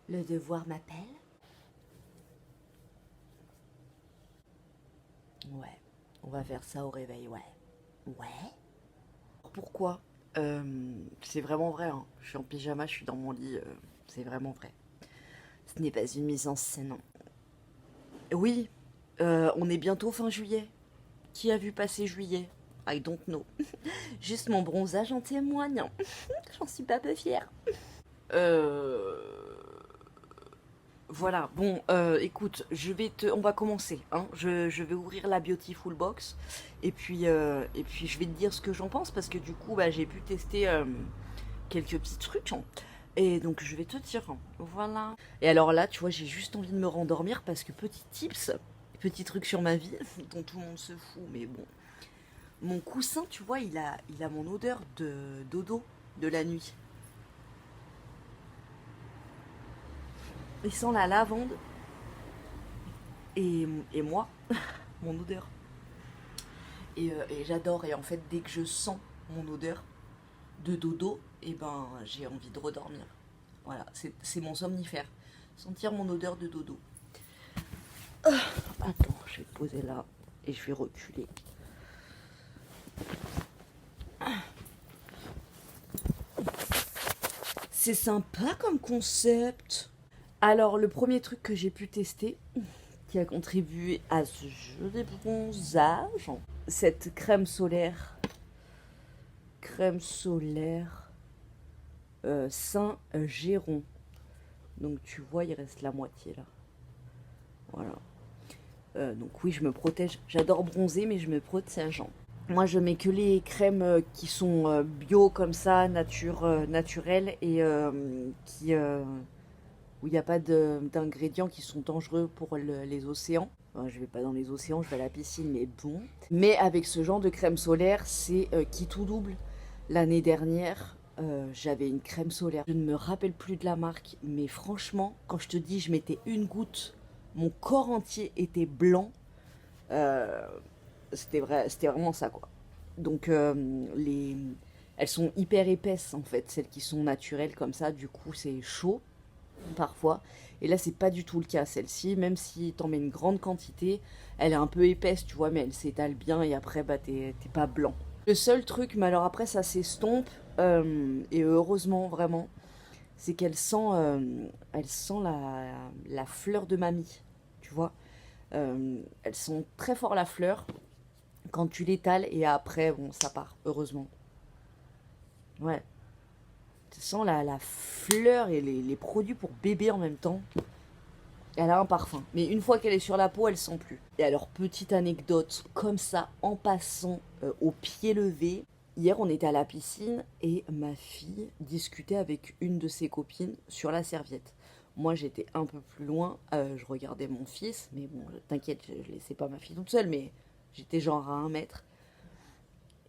Le devoir m'appelle. Ouais, on va faire ça au réveil, ouais. Ouais. Pourquoi C'est vraiment vrai, hein. Je suis en pyjama, je suis dans mon lit, c'est vraiment vrai. Ce n'est pas une mise en scène. Oui, on est bientôt fin juillet. Qui a vu passer juillet? I don't know. Juste mon bronzage en témoigne. J'en suis pas peu fière. Euh... Voilà, bon, écoute, on va commencer, hein. Je vais ouvrir la Beautiful Box et puis je vais te dire ce que j'en pense parce que du coup, bah, j'ai pu tester quelques petits trucs, hein. Et donc je vais te dire, hein, voilà. Et alors là, tu vois, j'ai juste envie de me rendormir parce que petit tips, petit truc sur ma vie dont tout le monde se fout, mais bon, mon coussin, tu vois, il a mon odeur de dodo de la nuit. Il sent la lavande et moi, mon odeur. Et j'adore. Et en fait, dès que je sens mon odeur de dodo, et ben j'ai envie de redormir. Voilà, c'est mon somnifère. Sentir mon odeur de dodo. Attends, je vais te poser là et je vais reculer. C'est sympa comme concept. Alors, le premier truc que j'ai pu tester, qui a contribué à ce jeu des bronzages, cette crème solaire Saint-Géron. Donc tu vois, il reste la moitié là. Voilà. Donc oui, je me protège. J'adore bronzer, mais je me protège, hein. Moi, je mets que les crèmes qui sont bio comme ça, naturelles et où il n'y a pas d'ingrédients qui sont dangereux pour les océans. Enfin, je vais pas dans les océans, je vais à la piscine, mais bon. Mais avec ce genre de crème solaire, c'est qui tout double. L'année dernière, j'avais une crème solaire. Je ne me rappelle plus de la marque, mais franchement, quand je te dis je mettais une goutte, mon corps entier était blanc. Euh, c'était vraiment ça, quoi. Donc elles sont hyper épaisses en fait, celles qui sont naturelles comme ça. Du coup, c'est chaud parfois. Et là, c'est pas du tout le cas. Celle-ci, même si t'en mets une grande quantité, elle est un peu épaisse, tu vois, mais elle s'étale bien et après, bah, t'es pas blanc. Le seul truc, mais alors après, ça s'estompe, et heureusement, vraiment, c'est elle sent la fleur de mamie, tu vois. Elles sont très fort la fleur quand tu l'étales et après, bon, ça part, heureusement. Ouais. Tu sens la fleur et les produits pour bébé en même temps. Elle a un parfum. Mais une fois qu'elle est sur la peau, elle sent plus. Et alors, petite anecdote, comme ça, en passant au pied levé, hier on était à la piscine et ma fille discutait avec une de ses copines sur la serviette. Moi j'étais un peu plus loin, je regardais mon fils, mais bon, t'inquiète, je laissais pas ma fille toute seule, mais j'étais genre à 1 mètre.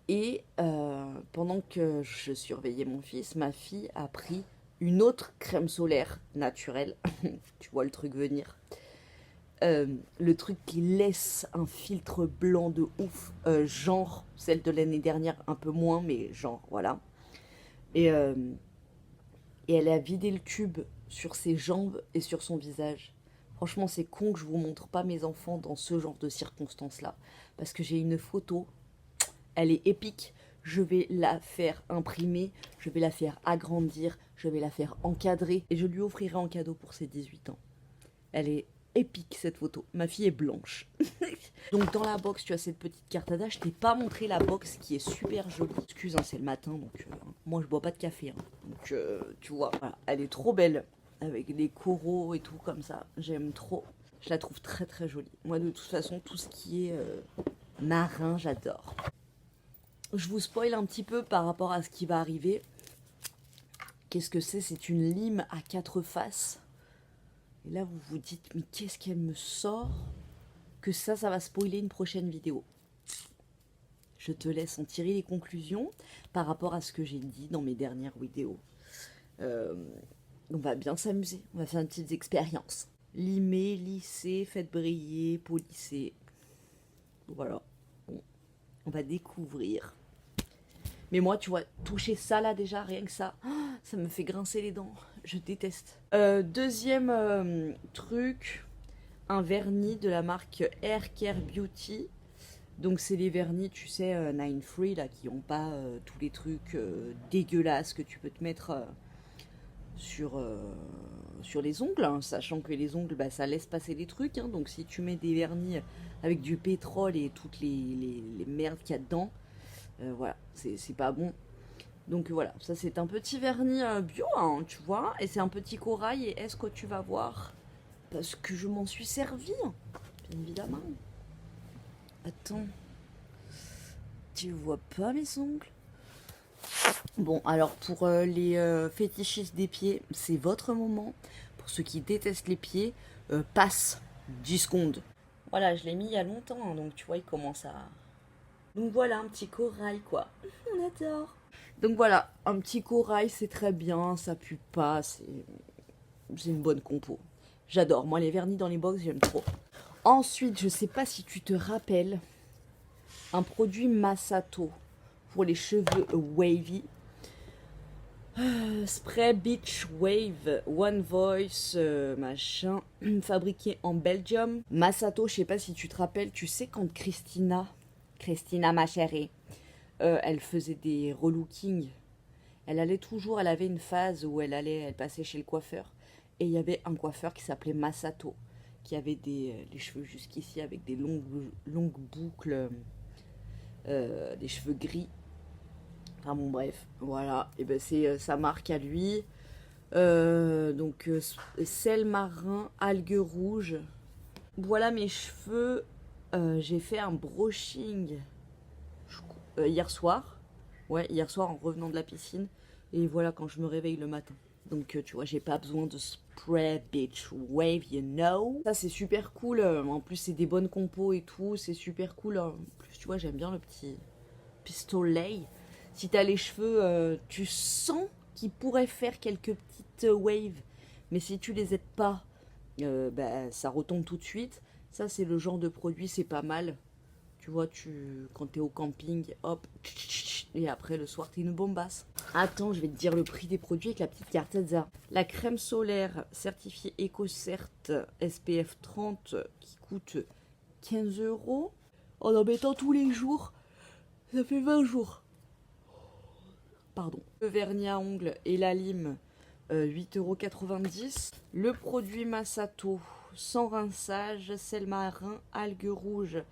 Et pendant que je surveillais mon fils, ma fille a pris une autre crème solaire naturelle. Tu vois le truc venir. Le truc qui laisse un filtre blanc de ouf, genre celle de l'année dernière, un peu moins, mais genre voilà. Et, euh, et elle a vidé le tube sur ses jambes et sur son visage. Franchement, c'est con que je vous montre pas mes enfants dans ce genre de circonstances-là. Parce que j'ai une photo, elle est épique. Je vais la faire imprimer, je vais la faire agrandir, je vais la faire encadrer et je lui offrirai en cadeau pour ses 18 ans. Elle est épique cette photo. Ma fille est blanche. Donc dans la box, tu as cette petite carte à Je t'ai pas montré la box qui est super jolie. Excuse, hein, c'est le matin, donc moi je bois pas de café, hein. Donc tu vois, voilà, elle est trop belle avec des coraux et tout comme ça. J'aime trop. Je la trouve très très jolie. Moi de toute façon, tout ce qui est marin, j'adore. Je vous spoil un petit peu par rapport à ce qui va arriver. Qu'est-ce que c'est? C'est une lime à 4 faces. Et là, vous vous dites, mais qu'est-ce qu'elle me sort? Que ça va spoiler une prochaine vidéo. Je te laisse en tirer les conclusions par rapport à ce que j'ai dit dans mes dernières vidéos. Euh, on va bien s'amuser, on va faire une petite expérience. Limer, lisser, faites briller, polisser. Voilà. Bon, on va découvrir. Mais moi, tu vois, toucher ça là déjà, rien que ça, Ça me fait grincer les dents. Je déteste. Deuxième truc, un vernis de la marque Hair Care Beauty. Donc c'est les vernis, tu sais, Nine Free, là, qui n'ont pas tous les trucs dégueulasses que tu peux te mettre sur, sur les ongles, hein, sachant que les ongles, bah, ça laisse passer les trucs. Hein, donc si tu mets des vernis avec du pétrole et toutes les merdes qu'il y a dedans, voilà, c'est pas bon. Donc voilà, ça c'est un petit vernis bio, hein, tu vois, et c'est un petit corail, et est-ce que tu vas voir? Parce que je m'en suis servi, bien évidemment. Attends, tu vois pas mes ongles? Bon, alors pour les fétichistes des pieds, c'est votre moment. Pour ceux qui détestent les pieds, passe 10 secondes. Voilà, je l'ai mis il y a longtemps, hein, donc tu vois, il commence à... Donc voilà, un petit corail, quoi. On adore. Donc voilà, un petit corail, c'est très bien, ça pue pas, c'est une bonne compo. J'adore, moi les vernis dans les box, j'aime trop. Ensuite, je sais pas si tu te rappelles, un produit Masato pour les cheveux wavy. Spray Beach Wave One Voice machin, fabriqué en Belgium. Masato, je sais pas si tu te rappelles, tu sais quand Christina ma chérie, elle faisait des relookings. Elle avait une phase où elle passait chez le coiffeur. Et il y avait un coiffeur qui s'appelait Masato, qui avait les cheveux jusqu'ici avec des longues boucles, des cheveux gris. Enfin bon, bref, voilà. Et ben c'est sa marque à lui. Donc, sel marin, algues rouges. Voilà mes cheveux. J'ai fait un brushing hier soir. Ouais, hier soir en revenant de la piscine. Et voilà quand je me réveille le matin. Donc tu vois, j'ai pas besoin de spray beach wave, you know. Ça c'est super cool. En plus c'est des bonnes compos et tout. C'est super cool. En plus tu vois, j'aime bien le petit pistolet. Si t'as les cheveux, tu sens qu'ils pourraient faire quelques petites waves. Mais si tu les aides pas, bah, ça retombe tout de suite. Ça c'est le genre de produit, c'est pas mal. Tu vois, quand t'es au camping, hop, et après le soir, t'es une bombasse. Attends, je vais te dire le prix des produits avec la petite cartezza. La crème solaire certifiée EcoCert SPF 30 qui coûte 15 €. En mettant tous les jours, ça fait 20 jours. Pardon. Le vernis à ongles et la lime, 8,90 €. Le produit Masato, sans rinçage, sel marin, algues rouges,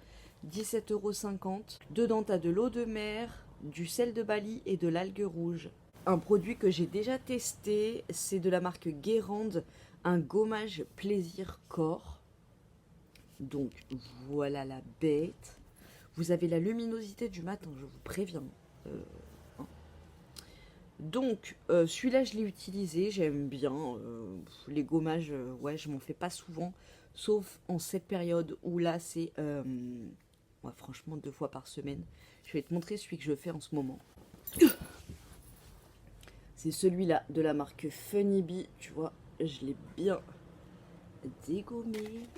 17,50 €. Dedans, t'as de l'eau de mer, du sel de Bali et de l'algue rouge. Un produit que j'ai déjà testé, c'est de la marque Guérande, un gommage plaisir corps. Donc voilà la bête. Vous avez la luminosité du matin, je vous préviens. Donc celui-là je l'ai utilisé, j'aime bien. Les gommages, ouais, je m'en fais pas souvent, sauf en cette période où là c'est... ouais, franchement 2 fois par semaine. Je vais te montrer celui que je fais en ce moment. C'est celui-là de la marque Funny Bee, tu vois, je l'ai bien dégommé.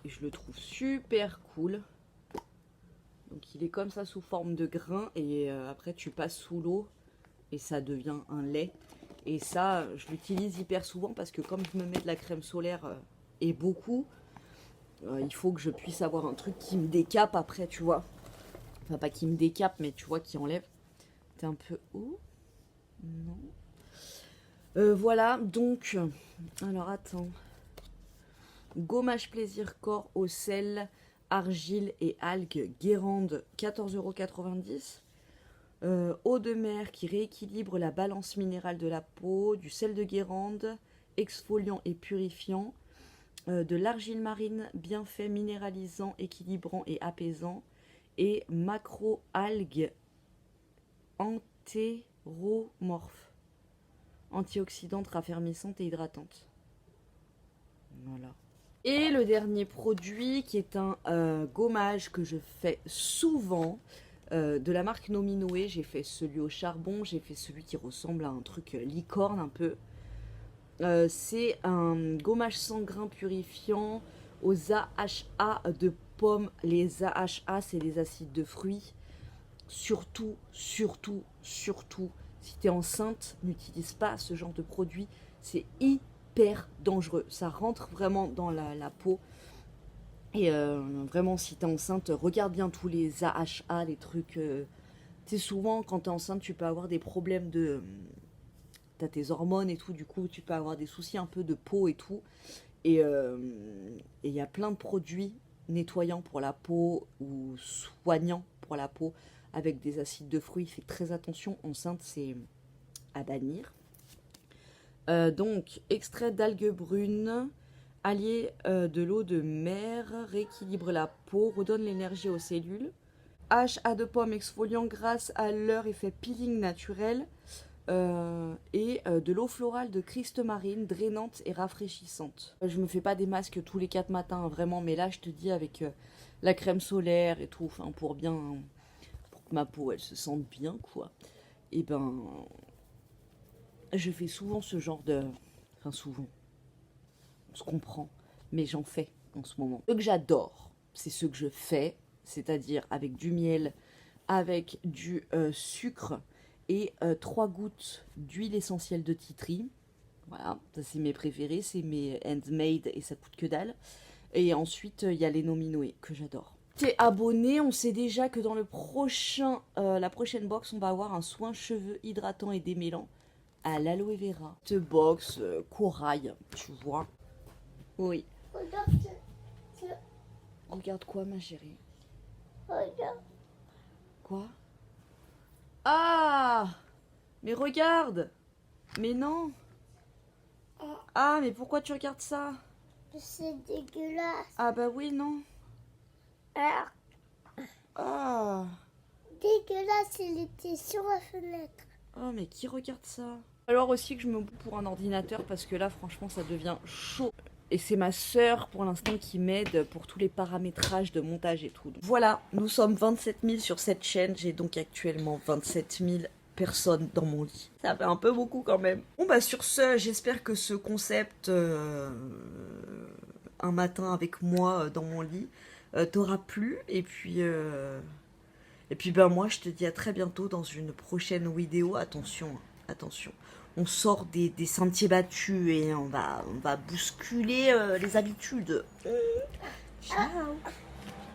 Et je le trouve super cool. Donc il est comme ça sous forme de grain et après tu passes sous l'eau et ça devient un lait. Et ça, je l'utilise hyper souvent parce que comme je me mets de la crème solaire et beaucoup, il faut que je puisse avoir un truc qui me décape après, tu vois. Enfin, pas qui me décape, mais tu vois, qui enlève. T'es un peu haut? Non. Voilà, donc... Alors, attends. Gommage plaisir corps au sel, argile et algues Guérande, 14,90 €. Eau de mer qui rééquilibre la balance minérale de la peau, du sel de Guérande, exfoliant et purifiant, de l'argile marine, bienfait minéralisant, équilibrant et apaisant, et macro-algues entéromorphes, antioxydantes, raffermissantes et hydratantes. Voilà. Et le dernier produit qui est un gommage que je fais souvent, de la marque Nominoé. J'ai fait celui au charbon, j'ai fait celui qui ressemble à un truc licorne un peu. C'est un gommage sans grain purifiant aux AHA de pommes. Les AHA, c'est les acides de fruits. surtout, surtout, surtout, si tu es enceinte, n'utilise pas ce genre de produit. C'est hyper dangereux. Ça rentre vraiment dans la peau. Et vraiment, si tu es enceinte, regarde bien tous les AHA, les trucs. Tu sais, souvent, quand tu es enceinte, tu peux avoir des problèmes de. T'as tes hormones et tout, du coup, tu peux avoir des soucis un peu de peau et tout. Et il y a plein de produits nettoyants pour la peau ou soignants pour la peau avec des acides de fruits. Fais très attention, enceinte, c'est à bannir. Donc, extrait d'algues brunes, allié de l'eau de mer, rééquilibre la peau, redonne l'énergie aux cellules. HA de pomme exfoliant grâce à leur effet peeling naturel. Et de l'eau florale de Christ marine, drainante et rafraîchissante. Je me fais pas des masques tous les 4 matins, hein, vraiment, mais là je te dis avec la crème solaire et tout, enfin pour bien, pour que ma peau elle se sente bien quoi. Et ben, je fais souvent ce genre de, enfin souvent, on se comprend, mais j'en fais en ce moment. Ce que j'adore, c'est ce que je fais, c'est-à-dire avec du miel, avec du sucre et 3 gouttes d'huile essentielle de tea tree. Voilà, ça c'est mes préférés, c'est mes handmade et ça coûte que dalle. Et ensuite, il y a les nominoé que j'adore. T'es abonné, on sait déjà que dans le prochain, la prochaine box, on va avoir un soin cheveux hydratant et démêlant à l'aloe vera. Cette box corail, tu vois. Oui. Regarde quoi, ma chérie? Quoi? Ah! Mais regarde! Mais non! Ah, mais pourquoi tu regardes ça? C'est dégueulasse. Ah bah oui, non. Ah, Ah! dégueulasse, il était sur la fenêtre. Oh, mais qui regarde ça? Alors aussi que je me boue pour un ordinateur parce que là, franchement, ça devient chaud. Et c'est ma sœur, pour l'instant, qui m'aide pour tous les paramétrages de montage et tout. Donc, voilà, nous sommes 27 000 sur cette chaîne. J'ai donc actuellement 27 000 personnes dans mon lit. Ça fait un peu beaucoup quand même. Bon, bah sur ce, j'espère que ce concept, un matin avec moi dans mon lit, t'aura plu. Et puis, ben moi, je te dis à très bientôt dans une prochaine vidéo. Attention, hein, attention. On sort des sentiers battus et on va bousculer les habitudes. Ciao.